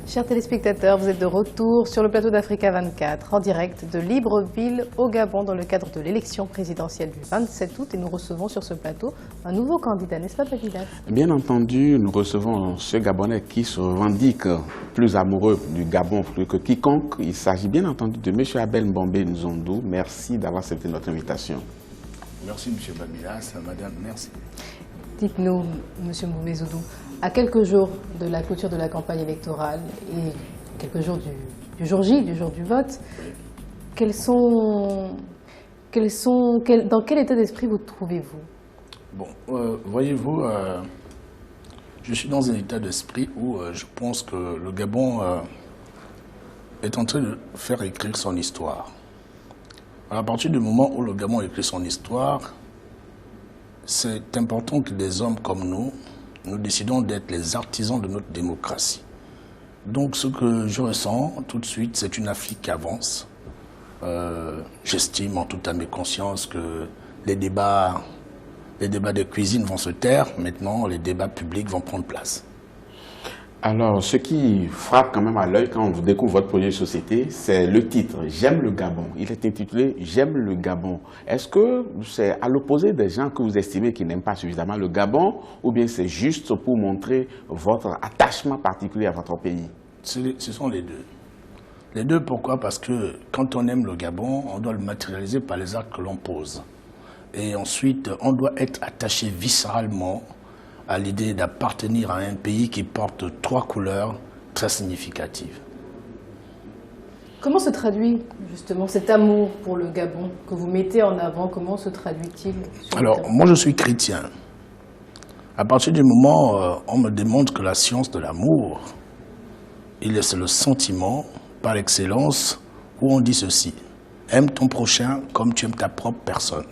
Chers téléspectateurs, vous êtes de retour sur le plateau d'Africa 24, en direct de Libreville au Gabon dans le cadre de l'élection présidentielle du 27 août. Et nous recevons sur ce plateau un nouveau candidat, n'est-ce pas, Davidas? Bien entendu, nous recevons ce Gabonais qui se revendique plus amoureux du Gabon plus que quiconque. Il s'agit bien entendu de M. Abel Mbombe Nzondou. Merci d'avoir accepté notre invitation. Merci, M. Babilas. Madame, merci. Dites-nous, M. Mbombe Nzondou, à quelques jours de la clôture de la campagne électorale et quelques jours du jour J, du jour du vote, dans quel état d'esprit vous trouvez-vous? Bon, voyez-vous, je suis dans un état d'esprit où je pense que le Gabon est en train de faire écrire son histoire. À partir du moment où le Gabon écrit son histoire, c'est important que des hommes comme nous décidons d'être les artisans de notre démocratie. Donc ce que je ressens tout de suite, c'est une Afrique qui avance. J'estime en toute âme et conscience que les débats de cuisine vont se taire. Maintenant, les débats publics vont prendre place. Alors, ce qui frappe quand même à l'œil quand on découvre votre projet de société, c'est le titre « J'aime le Gabon ». Il est intitulé « J'aime le Gabon ». Est-ce que c'est à l'opposé des gens que vous estimez qui n'aiment pas suffisamment le Gabon, ou bien c'est juste pour montrer votre attachement particulier à votre pays? Ce sont les deux. Les deux, pourquoi? Parce que quand on aime le Gabon, on doit le matérialiser par les actes que l'on pose. Et ensuite, on doit être attaché viscéralement à l'idée d'appartenir à un pays qui porte trois couleurs très significatives. Comment se traduit justement cet amour pour le Gabon que vous mettez en avant? Comment se traduit-il? Alors, moi je suis chrétien. À partir du moment où on me démontre que la science de l'amour, c'est le sentiment par excellence où on dit ceci: aime ton prochain comme tu aimes ta propre personne.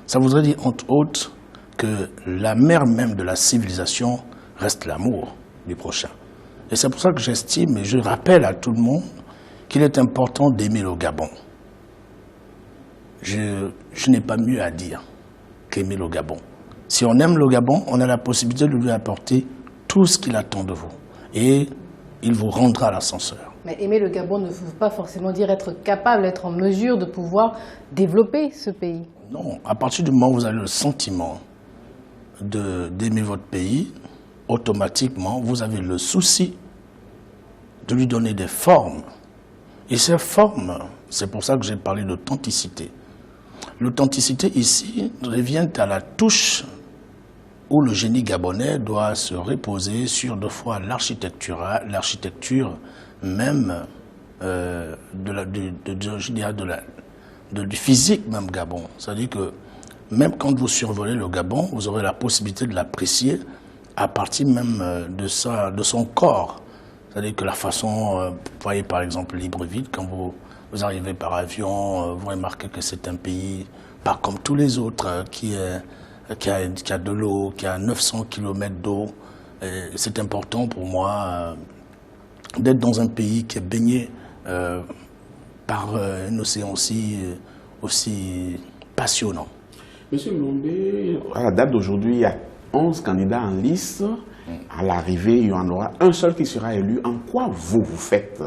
Ça voudrait dire entre autres que la mère même de la civilisation reste l'amour du prochain. Et c'est pour ça que j'estime et je rappelle à tout le monde qu'il est important d'aimer le Gabon. Je n'ai pas mieux à dire qu'aimer le Gabon. Si on aime le Gabon, on a la possibilité de lui apporter tout ce qu'il attend de vous. Et il vous rendra l'ascenseur. Mais aimer le Gabon ne veut pas forcément dire être capable, être en mesure de pouvoir développer ce pays. Non, à partir du moment où vous avez le sentiment d'aimer votre pays, automatiquement, vous avez le souci de lui donner des formes. Et ces formes, c'est pour ça que j'ai parlé d'authenticité. L'authenticité ici revient à la touche où le génie gabonais doit se reposer sur deux fois l'architecture même du physique même Gabon. C'est-à-dire que même quand vous survolez le Gabon, vous aurez la possibilité de l'apprécier à partir même de son corps. C'est-à-dire que la façon, vous voyez par exemple Libreville, quand vous arrivez par avion, vous remarquez que c'est un pays, pas comme tous les autres, qui a de l'eau, qui a 900 km d'eau. C'est important pour moi d'être dans un pays qui est baigné par un océan aussi passionnant. Monsieur Mbombe, à la date d'aujourd'hui, il y a 11 candidats en lice. À l'arrivée, il y en aura un seul qui sera élu. En quoi vous faites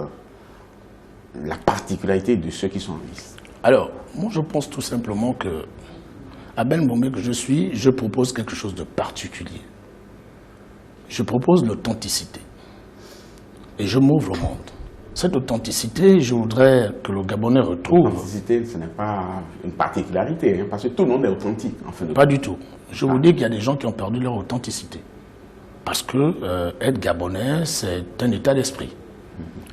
la particularité de ceux qui sont en lice? Alors, moi je pense tout simplement que Abel Mbombe que je suis, je propose quelque chose de particulier. Je propose l'authenticité. Et je m'ouvre au monde. Cette authenticité, je voudrais que le Gabonais retrouve. L'authenticité, ce n'est pas une particularité, hein, parce que tout le monde est authentique. En fait. Pas du tout. Je vous dis qu'il y a des gens qui ont perdu leur authenticité. Parce que être Gabonais, c'est un état d'esprit.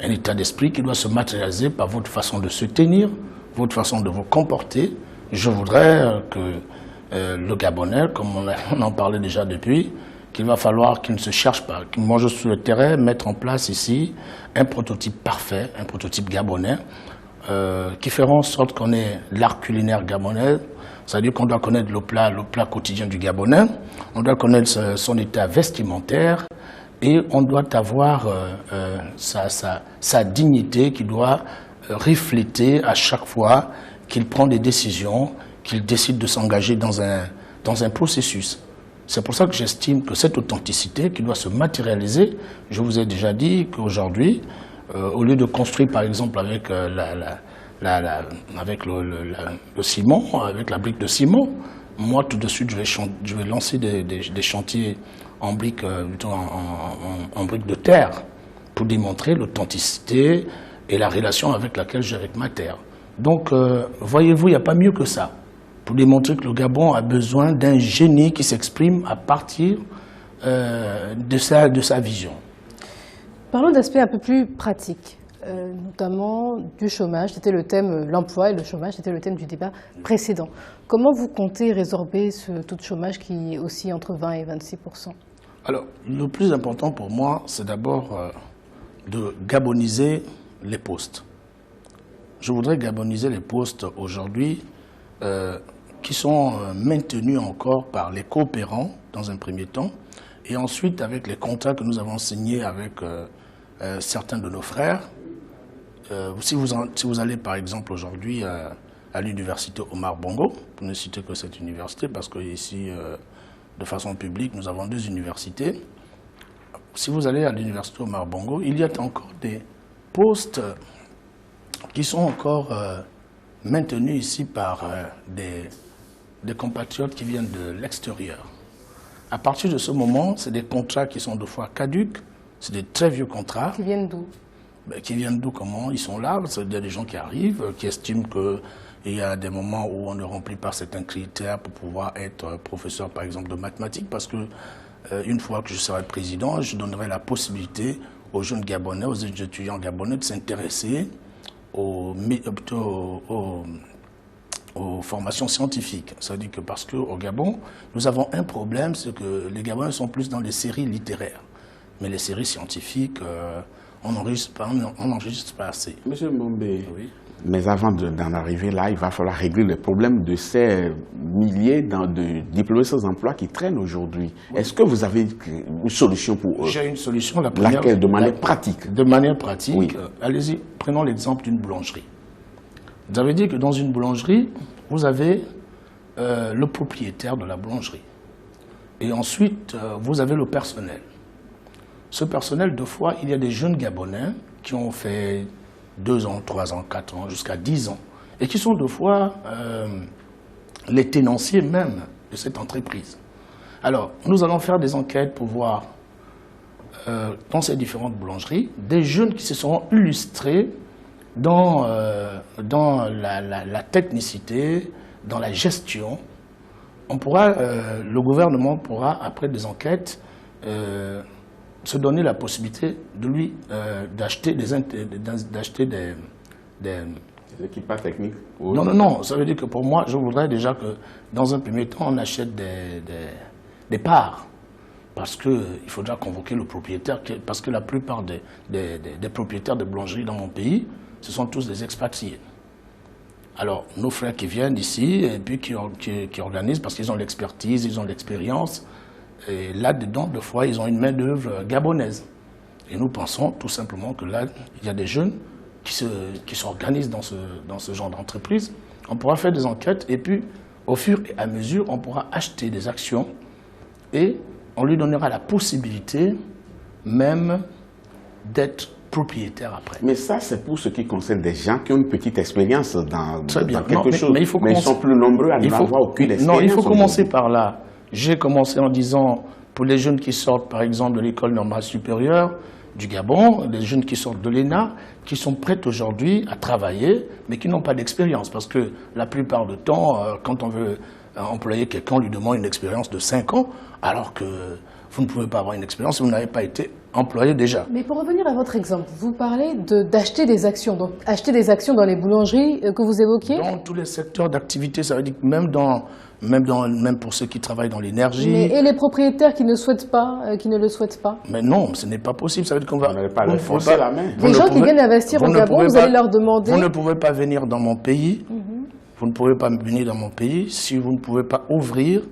Un état d'esprit qui doit se matérialiser par votre façon de se tenir, votre façon de vous comporter. Je voudrais que le Gabonais, comme on en parlait déjà depuis, qu'il va falloir qu'il ne se cherche pas. Moi, je souhaiterais mettre en place ici un prototype parfait, un prototype gabonais, qui fera en sorte qu'on ait l'art culinaire gabonais, c'est-à-dire qu'on doit connaître le plat quotidien du Gabonais, on doit connaître son état vestimentaire, et on doit avoir sa dignité qui doit refléter à chaque fois qu'il prend des décisions, qu'il décide de s'engager dans un processus. C'est pour ça que j'estime que cette authenticité qui doit se matérialiser, je vous ai déjà dit qu'aujourd'hui, au lieu de construire par exemple avec, avec le ciment, avec la brique de ciment, moi tout de suite je vais lancer des chantiers en briques en briques de terre pour démontrer l'authenticité et la relation avec laquelle j'ai avec ma terre. Donc voyez-vous, il n'y a pas mieux que ça pour démontrer que le Gabon a besoin d'un génie qui s'exprime à partir de sa vision. Parlons d'aspects un peu plus pratiques, notamment du chômage. C'était le thème, l'emploi et le chômage, c'était le thème du débat précédent. Comment vous comptez résorber ce taux de chômage qui oscille entre 20 et 26%? Alors, le plus important pour moi, c'est d'abord de gaboniser les postes. Je voudrais gaboniser les postes aujourd'hui qui sont maintenus encore par les coopérants dans un premier temps, et ensuite avec les contrats que nous avons signés avec certains de nos frères. Si vous allez par exemple aujourd'hui à l'université Omar Bongo, pour ne citer que cette université, parce qu'ici, de façon publique, nous avons 2 universités. Si vous allez à l'université Omar Bongo, il y a encore des postes qui sont encore maintenus ici par des compatriotes qui viennent de l'extérieur. À partir de ce moment, c'est des contrats qui sont 2 fois caducs, c'est des très vieux contrats. Qui viennent d'où? Qui viennent d'où? Comment? Ils sont là, il y a des gens qui arrivent, qui estiment qu'il y a des moments où on ne remplit pas certains critères pour pouvoir être professeur, par exemple, de mathématiques, parce que une fois que je serai président, je donnerai la possibilité aux jeunes Gabonais, aux étudiants gabonais de s'intéresser aux formations scientifiques. Ça veut dire que parce qu'au Gabon, nous avons un problème, c'est que les Gabonais sont plus dans les séries littéraires. Mais les séries scientifiques, on n'enregistre pas assez. Monsieur Mbombe, oui. Mais avant d'en arriver là, il va falloir régler le problème de ces milliers de diplômés sans emploi qui traînent aujourd'hui. Oui. Est-ce que vous avez une solution pour eux? J'ai une solution. Laquelle? De manière pratique? De manière pratique, oui. Allez-y, prenons l'exemple d'une boulangerie. Vous avez dit que dans une boulangerie, vous avez le propriétaire de la boulangerie. Et ensuite, vous avez le personnel. Ce personnel, 2 fois, il y a des jeunes Gabonais qui ont fait 2 ans, 3 ans, 4 ans, jusqu'à 10 ans, et qui sont 2 fois les tenanciers même de cette entreprise. Alors, nous allons faire des enquêtes pour voir, dans ces différentes boulangeries, des jeunes qui se seront illustrés dans la technicité, dans la gestion. Le gouvernement pourra, après des enquêtes, se donner la possibilité de lui d'acheter des équipements techniques. Oui. Non, ça veut dire que pour moi, je voudrais déjà que dans un premier temps, on achète des parts. Parce qu'il faudra convoquer le propriétaire, parce que la plupart des propriétaires de boulangeries dans mon pays, ce sont tous des expatriés. Alors, nos frères qui viennent ici, et puis qui organisent, parce qu'ils ont l'expertise, ils ont l'expérience, et là-dedans, 2 fois, ils ont une main-d'œuvre gabonaise. Et nous pensons tout simplement que là, il y a des jeunes qui s'organisent dans ce genre d'entreprise. On pourra faire des enquêtes et puis, au fur et à mesure, on pourra acheter des actions et on lui donnera la possibilité même d'être propriétaire après. Mais ça, c'est pour ce qui concerne des gens qui ont une petite expérience dans quelque chose. Mais ils sont plus nombreux à n'avoir aucune expérience. Non, il faut commencer par là. J'ai commencé en disant, pour les jeunes qui sortent, par exemple, de l'école normale supérieure du Gabon, les jeunes qui sortent de l'ENA, qui sont prêts aujourd'hui à travailler, mais qui n'ont pas d'expérience. Parce que la plupart du temps, quand on veut employer quelqu'un, on lui demande une expérience de 5 ans, alors que vous ne pouvez pas avoir une expérience si vous n'avez pas été employé déjà. Mais pour revenir à votre exemple, vous parlez d'acheter des actions. Donc, acheter des actions dans les boulangeries que vous évoquiez? Dans tous les secteurs d'activité, ça veut dire que même pour ceux qui travaillent dans l'énergie. Et les propriétaires qui ne souhaitent pas, qui ne le souhaitent pas? Mais non, ce n'est pas possible. Ça veut dire qu'on va. Vous n'allez pas leur forcer la main. Les gens qui viennent investir au Gabon, vous allez leur demander. Vous ne pouvez pas venir dans mon pays. Vous ne pouvez pas venir dans mon pays si vous ne pouvez pas ouvrir.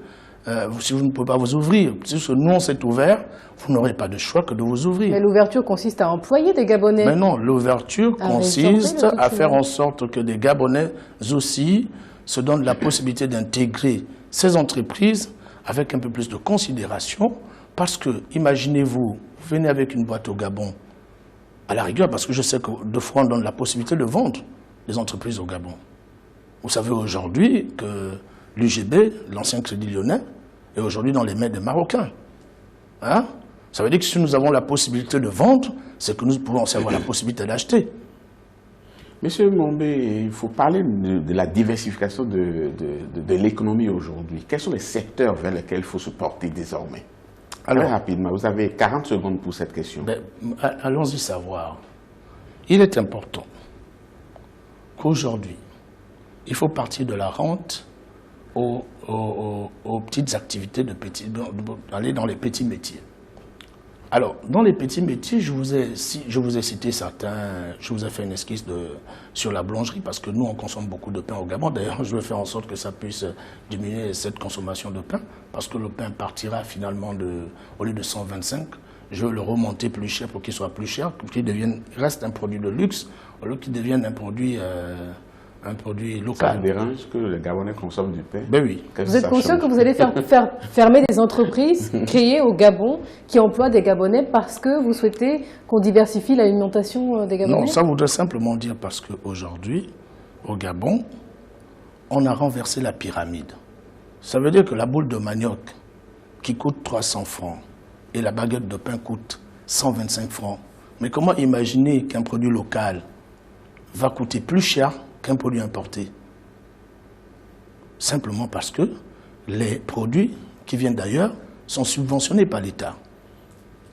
Si vous ne pouvez pas vous ouvrir, puisque nous on s'est ouvert, vous n'aurez pas de choix que de vous ouvrir. Mais l'ouverture consiste à employer des Gabonais. Mais non, l'ouverture consiste à faire en sorte que des Gabonais aussi se donnent la possibilité d'intégrer ces entreprises avec un peu plus de considération, parce que, imaginez-vous, vous venez avec une boîte au Gabon, à la rigueur, parce que je sais que de fois on donne la possibilité de vendre les entreprises au Gabon. Vous savez aujourd'hui que l'UGB, l'ancien Crédit Lyonnais, est aujourd'hui dans les mains des Marocains. Hein? Ça veut dire que si nous avons la possibilité de vendre, c'est que nous pouvons aussi avoir la possibilité d'acheter. Monsieur Mombé, il faut parler de la diversification de l'économie aujourd'hui. Quels sont les secteurs vers lesquels il faut se porter désormais? Alors, très rapidement, vous avez 40 secondes pour cette question. Ben, allons-y savoir. Il est important qu'aujourd'hui, il faut partir de la rente aux petites activités, aller dans les petits métiers. Alors, dans les petits métiers, je vous ai cité certains, je vous ai fait une esquisse sur la boulangerie, parce que nous, on consomme beaucoup de pain au Gabon. D'ailleurs, je vais faire en sorte que ça puisse diminuer cette consommation de pain, parce que le pain partira finalement, au lieu de 125, je veux le remonter plus cher pour qu'il soit plus cher, pour qu'il reste un produit de luxe, au lieu qu'il devienne un produit local. Ça vous dérange que les Gabonais consomment du pain? Ben oui. Vous êtes conscient que vous allez faire fermer des entreprises créées au Gabon qui emploient des Gabonais parce que vous souhaitez qu'on diversifie l'alimentation des Gabonais? Non, ça voudrait simplement dire parce qu'aujourd'hui, au Gabon, on a renversé la pyramide. Ça veut dire que la boule de manioc qui coûte 300 francs et la baguette de pain coûte 125 francs. Mais comment imaginer qu'un produit local va coûter plus cher qu'un produit importé? Simplement parce que les produits qui viennent d'ailleurs sont subventionnés par l'État.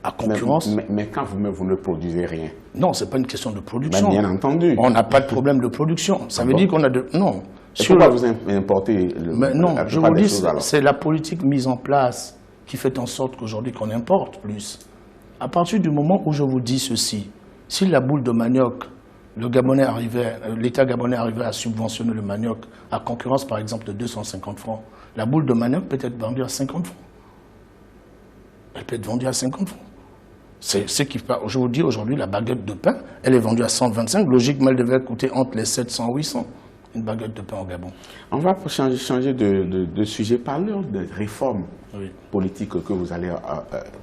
À concurrence... Mais quand vous ne produisez rien? Non, ce n'est pas une question de production. Mais bien entendu. On n'a pas de problème de production. Ça veut dire qu'on a de... Non. Pourquoi vous importez non, je vous dis, c'est la politique mise en place qui fait en sorte qu'aujourd'hui qu'on importe plus. À partir du moment où je vous dis ceci, si la boule de manioc, l'État gabonais arrivait à subventionner le manioc à concurrence, par exemple, de 250 francs, la boule de manioc peut être vendue à 50 francs. Elle peut être vendue à 50 francs. C'est ce qui, je vous dis aujourd'hui, la baguette de pain, elle est vendue à 125. Logiquement, elle devait coûter entre les 700 et 800, une baguette de pain au Gabon. On va changer de sujet. Parlons de réformes politiques que vous allez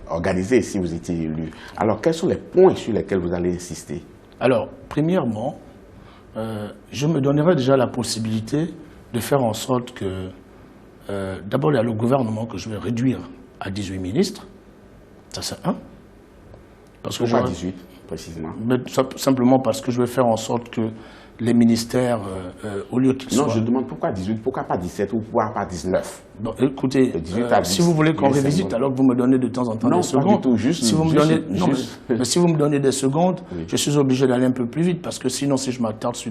organiser si vous étiez élu. Alors, quels sont les points sur lesquels vous allez insister? Alors, premièrement, je me donnerai déjà la possibilité de faire en sorte que, d'abord, il y a le gouvernement que je vais réduire à 18 ministres. Ça, c'est un. Pourquoi 18, précisément? Mais simplement parce que je vais faire en sorte que les ministères, au lieu qu'ils soient... Non, je demande pourquoi 18, pourquoi pas 17 ou pourquoi pas 19? Bon, écoutez, si vous voulez qu'on révisite, alors que vous me donnez de temps en temps des secondes... Non, pas du tout, juste... Si vous me donnez des je suis obligé d'aller un peu plus vite, parce que sinon, si je m'attarde sur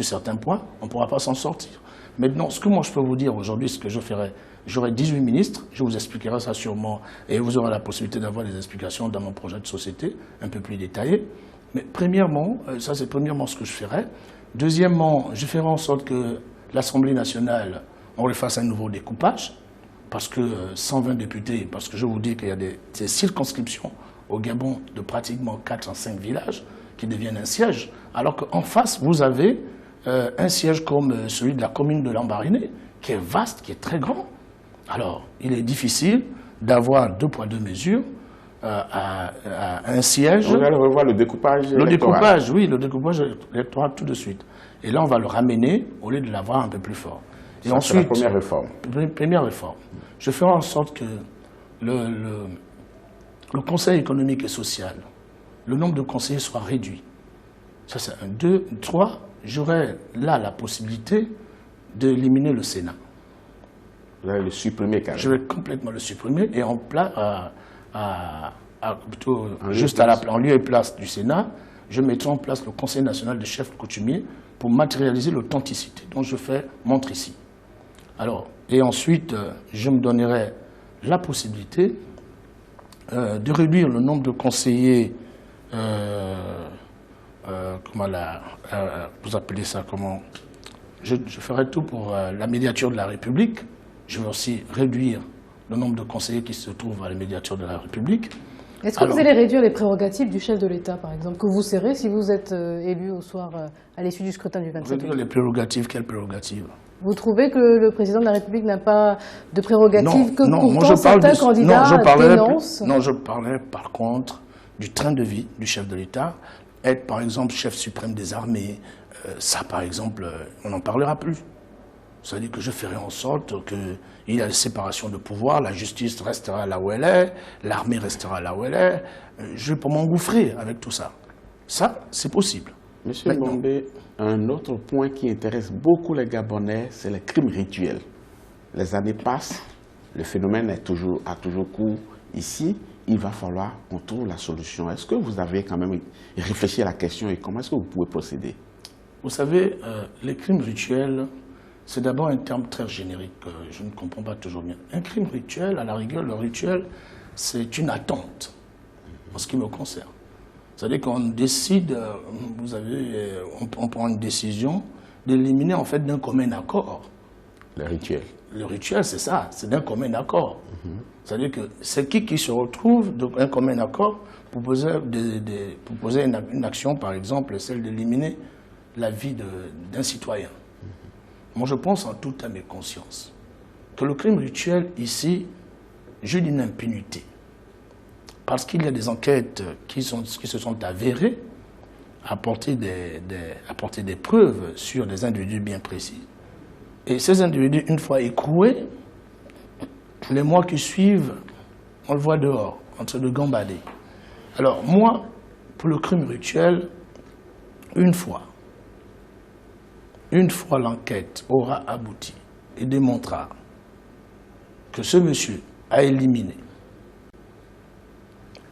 certains points, on ne pourra pas s'en sortir. Maintenant, ce que moi je peux vous dire aujourd'hui, ce que je ferai, j'aurai 18 ministres, je vous expliquerai ça sûrement, et vous aurez la possibilité d'avoir des explications dans mon projet de société, un peu plus détaillé. Mais premièrement, ça c'est premièrement ce que je ferai. Deuxièmement, je ferai en sorte que l'Assemblée nationale, on refasse un nouveau découpage, parce que 120 députés, parce que je vous dis qu'il y a des circonscriptions au Gabon de pratiquement 4 à 5 villages qui deviennent un siège, alors qu'en face, vous avez un siège comme celui de la commune de Lambaréné, qui est vaste, qui est très grand. Alors, il est difficile d'avoir 2 poids 2 mesures à un siège. On va revoir le découpage électoral. Le découpage, oui, le découpage électoral tout de suite. Et là, on va le ramener au lieu de l'avoir un peu plus fort. Et ça, ensuite, c'est la première réforme. Première réforme. Je ferai en sorte que le Conseil économique et social, le nombre de conseillers soit réduit. Ça, c'est 1. 2, 3, j'aurai là la possibilité d'éliminer le Sénat. Vous allez le supprimer carrément. Je vais complètement le supprimer et en lieu et place du Sénat, je mettrai en place le Conseil national des chefs coutumiers pour matérialiser l'authenticité dont je fais montre ici. Alors, et ensuite, je me donnerai la possibilité de réduire le nombre de conseillers, vous appelez ça comment? Je ferai tout pour la médiature de la République. Je vais aussi réduire le nombre de conseillers qui se trouvent à la médiature de la République. Est-ce que vous allez réduire les prérogatives du chef de l'État, par exemple, que vous serez si vous êtes élu au soir à l'issue du scrutin du 27 Réduire les prérogatives, quelles prérogatives? Vous trouvez que le président de la République n'a pas de prérogatives que non, pourtant certains candidats dénoncent? Non, je parlais par contre du train de vie du chef de l'État, être par exemple chef suprême des armées. Ça par exemple, on n'en parlera plus. C'est-à-dire que je ferai en sorte qu'il y ait la séparation de pouvoir, la justice restera là où elle est, l'armée restera là où elle est. Je vais pas m'engouffrer avec tout ça. Ça, c'est possible. Monsieur Bombé, un autre point qui intéresse beaucoup les Gabonais, c'est les crimes rituels. Les années passent, le phénomène a toujours cours ici. Il va falloir qu'on trouve la solution. Est-ce que vous avez quand même réfléchi à la question et comment est-ce que vous pouvez procéder? Vous savez, les crimes rituels, c'est d'abord un terme très générique que je ne comprends pas toujours bien. Un crime rituel, à la rigueur, le rituel, c'est une attente, en ce qui me concerne. C'est-à-dire qu'on décide, on prend une décision d'éliminer en fait d'un commun accord. Le rituel. Le rituel, c'est ça, c'est d'un commun accord. C'est-à-dire que c'est qui se retrouve d'un commun accord pour poser une action, par exemple, celle d'éliminer la vie d'un citoyen. Moi, je pense en toute âme et conscience que le crime rituel, ici, joue d'une impunité. Parce qu'il y a des enquêtes qui se sont avérées apporter des preuves sur des individus bien précis. Et ces individus, une fois écroués, les mois qui suivent, on le voit dehors, en train de gambader. Alors moi, pour le crime rituel, une fois l'enquête aura abouti et démontrera que ce monsieur a éliminé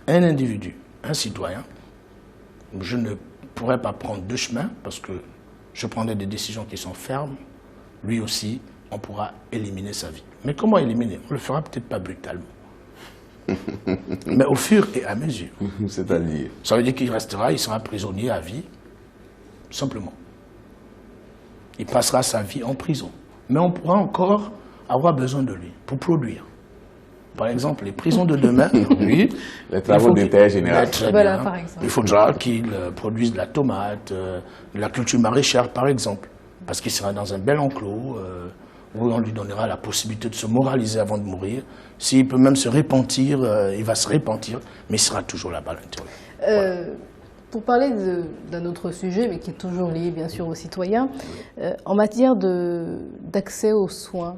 un individu, un citoyen, je ne pourrais pas prendre deux chemins parce que je prendrai des décisions qui sont fermes. Lui aussi, on pourra éliminer sa vie. Mais comment éliminer? On ne le fera peut-être pas brutalement. Mais au fur et à mesure. C'est-à-dire? Ça veut dire qu'il restera, il sera prisonnier à vie, simplement. Il passera sa vie en prison. Mais on pourra encore avoir besoin de lui pour produire. Par exemple, les prisons de demain, lui, les travaux d'intérêt général. Voilà, par exemple. Il faudra qu'il produise de la tomate, de la culture maraîchère, par exemple. Parce qu'il sera dans un bel enclos où on lui donnera la possibilité de se moraliser avant de mourir. S'il peut même se repentir, il va se repentir, mais il sera toujours là-bas à l'intérieur. Voilà. Pour parler d'un autre sujet, mais qui est toujours lié bien sûr aux citoyens, en matière d'accès aux soins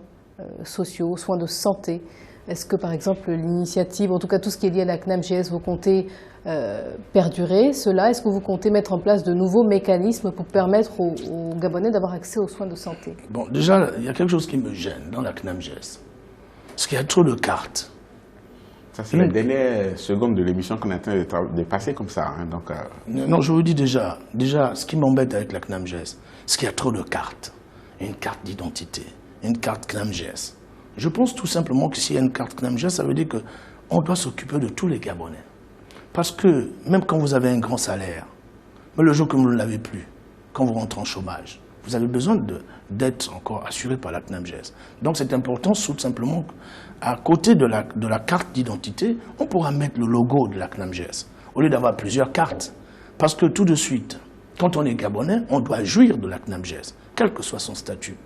sociaux, aux soins de santé, est-ce que par exemple l'initiative, en tout cas tout ce qui est lié à la CNAMGS, vous comptez perdurer cela? Est-ce que vous comptez mettre en place de nouveaux mécanismes pour permettre aux Gabonais d'avoir accès aux soins de santé? Bon, déjà, il y a quelque chose qui me gêne dans la CNAMGS. Parce qu'il y a trop de cartes. Ça, c'est la dernière seconde de l'émission qu'on est en train de passer comme ça. Hein, donc, Non, je vous dis déjà, ce qui m'embête avec la CNAMGS, c'est qu'il y a trop de cartes. Une carte d'identité, une carte CNAMGS. Je pense tout simplement que s'il y a une carte CNAMGS, ça veut dire qu'on doit s'occuper de tous les Gabonais. Parce que même quand vous avez un grand salaire, mais le jour que vous ne l'avez plus, quand vous rentrez en chômage, vous avez besoin d'être encore assuré par la CNAMGS. Donc c'est important tout simplement à côté de la carte d'identité, on pourra mettre le logo de la CNAMGS, au lieu d'avoir plusieurs cartes. Parce que tout de suite, quand on est Gabonais, on doit jouir de la CNAMGS, quel que soit son statut.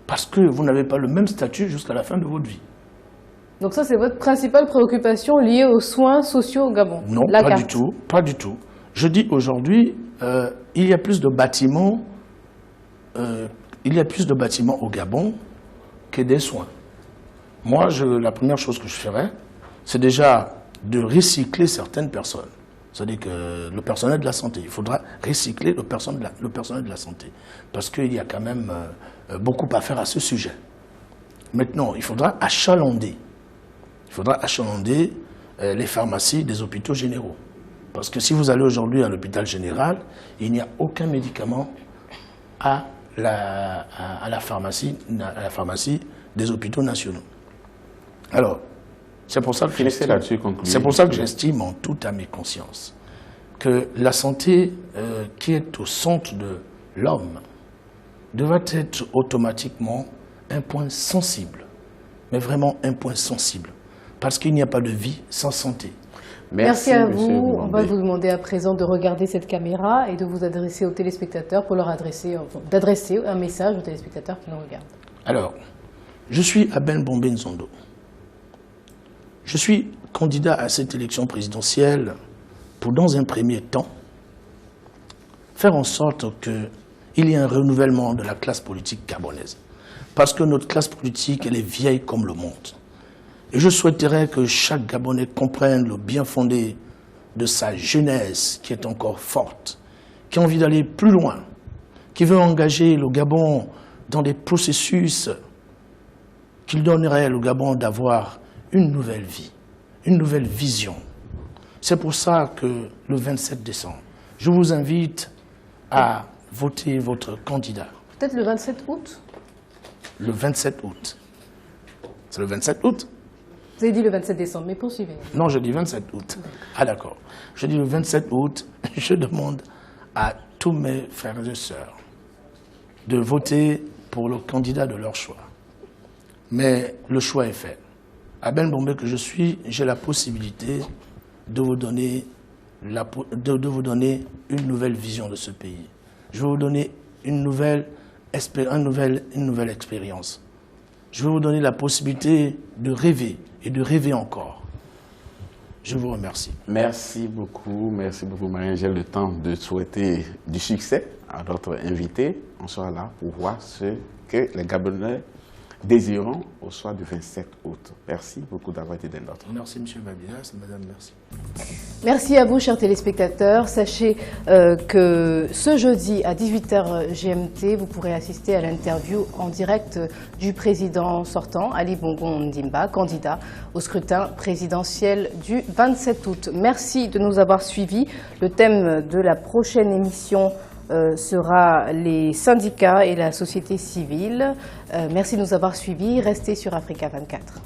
Parce que vous n'avez pas le même statut jusqu'à la fin de votre vie. Donc ça, c'est votre principale préoccupation liée aux soins sociaux au Gabon? Non, pas du tout, pas du tout. Je dis aujourd'hui, il y a plus de bâtiments, au Gabon que des soins. Moi, la première chose que je ferais, c'est déjà de recycler certaines personnes. C'est-à-dire que le personnel de la santé, il faudra recycler le personnel de la santé. Parce qu'il y a quand même beaucoup à faire à ce sujet. Maintenant, il faudra achalander. Les pharmacies des hôpitaux généraux. Parce que si vous allez aujourd'hui à l'hôpital général, il n'y a aucun médicament à la pharmacie des hôpitaux nationaux. Alors, c'est pour ça que j'estime en toute âme et conscience que la santé qui est au centre de l'homme devrait être automatiquement un point sensible, mais vraiment un point sensible, parce qu'il n'y a pas de vie sans santé. Merci à monsieur vous. On va Boubambé. vous demander à présent de regarder cette caméra et de vous adresser aux téléspectateurs pour leur adresser, d'adresser un message aux téléspectateurs qui nous regardent. Alors, je suis Abel Bombé Nzondo. Je suis candidat à cette élection présidentielle pour, dans un premier temps, faire en sorte qu'il y ait un renouvellement de la classe politique gabonaise. Parce que notre classe politique, elle est vieille comme le monde. Et je souhaiterais que chaque Gabonais comprenne le bien fondé de sa jeunesse qui est encore forte, qui a envie d'aller plus loin, qui veut engager le Gabon dans des processus qui donneraient au Gabon d'avoir une nouvelle vie, une nouvelle vision. C'est pour ça que le 27 décembre, je vous invite à voter votre candidat. Peut-être le 27 août? Le 27 août. C'est le 27 août? Vous avez dit le 27 décembre, mais poursuivez. Non, je dis 27 août. Ah d'accord. Je dis le 27 août, je demande à tous mes frères et sœurs de voter pour le candidat de leur choix. Mais le choix est fait. À Ben Bombé que je suis, j'ai la possibilité de vous donner une nouvelle vision de ce pays. Je vais vous donner une nouvelle expérience. Je vais vous donner la possibilité de rêver et de rêver encore. Je vous remercie. Merci beaucoup, Marie. J'ai le temps de souhaiter du succès à notre invité. On sera là pour voir ce que les Gabonais désirons au soir du 27 août. Merci beaucoup d'avoir été des nôtres. Merci, M. Babilas. Madame, merci. Merci à vous, chers téléspectateurs. Sachez que ce jeudi à 18h GMT, vous pourrez assister à l'interview en direct du président sortant, Ali Bongo Ondimba, candidat au scrutin présidentiel du 27 août. Merci de nous avoir suivis. Le thème de la prochaine émission sera les syndicats et la société civile. Merci de nous avoir suivis. Restez sur Africa 24.